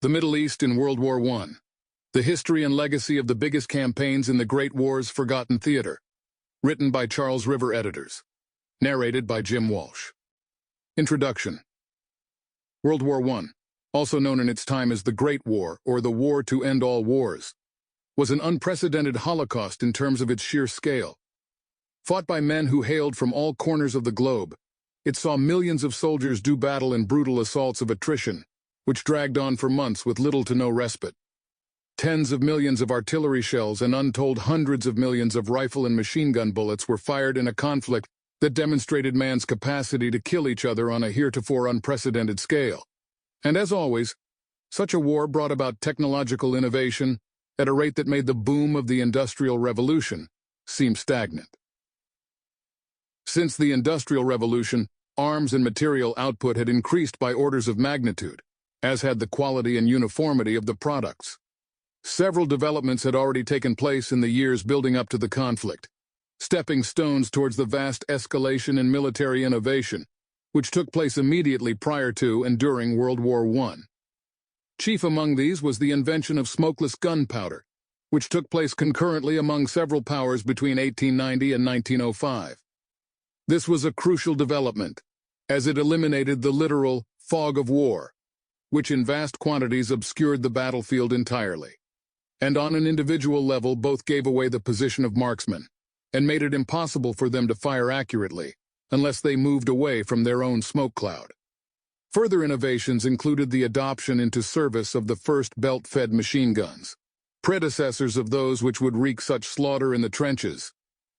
The Middle East in World War I. The history and legacy of the biggest campaigns in the Great War's forgotten theater. Written by Charles River editors. Narrated by Jim Walsh. Introduction. World War I, also known in its time as the Great War or the War to End All Wars, was an unprecedented holocaust in terms of its sheer scale. Fought by men who hailed from all corners of the globe, it saw millions of soldiers do battle in brutal assaults of attrition, which dragged on for months with little to no respite. Tens of millions of artillery shells and untold hundreds of millions of rifle and machine gun bullets were fired in a conflict that demonstrated man's capacity to kill each other on a heretofore unprecedented scale. And as always, such a war brought about technological innovation at a rate that made the boom of the Industrial Revolution seem stagnant. Since the Industrial Revolution, arms and material output had increased by orders of magnitude, as had the quality and uniformity of the products. Several developments had already taken place in the years building up to the conflict, stepping stones towards the vast escalation in military innovation, which took place immediately prior to and during World War I. Chief among these was the invention of smokeless gunpowder, which took place concurrently among several powers between 1890 and 1905. This was a crucial development, as it eliminated the literal fog of war, which in vast quantities obscured the battlefield entirely. And on an individual level, both gave away the position of marksmen, and made it impossible for them to fire accurately, unless they moved away from their own smoke cloud. Further innovations included the adoption into service of the first belt-fed machine guns, predecessors of those which would wreak such slaughter in the trenches,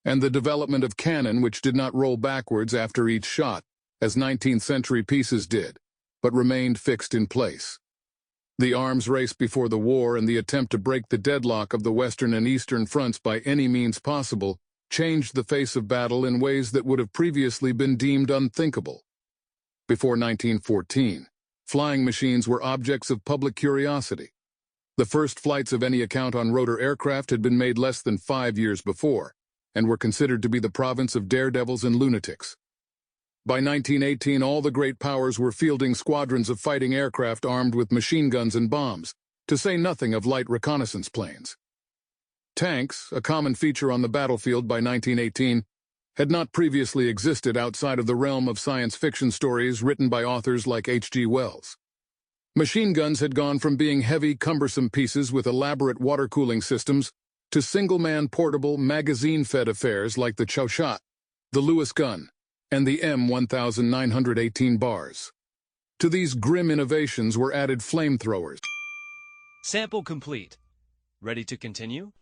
and the development of cannon which did not roll backwards after each shot, as 19th-century pieces did, but remained fixed in place. The arms race before the war and the attempt to break the deadlock of the Western and Eastern fronts by any means possible changed the face of battle in ways that would have previously been deemed unthinkable. Before 1914, flying machines were objects of public curiosity. The first flights of any account on rotor aircraft had been made less than 5 years before, and were considered to be the province of daredevils and lunatics. By 1918, all the great powers were fielding squadrons of fighting aircraft armed with machine guns and bombs, to say nothing of light reconnaissance planes. Tanks, a common feature on the battlefield by 1918, had not previously existed outside of the realm of science fiction stories written by authors like H.G. Wells. Machine guns had gone from being heavy, cumbersome pieces with elaborate water cooling systems to single-man portable, magazine-fed affairs like the Chauchat, the Lewis gun, and the M1918 bars. To these grim innovations were added flamethrowers. Sample complete. Ready to continue?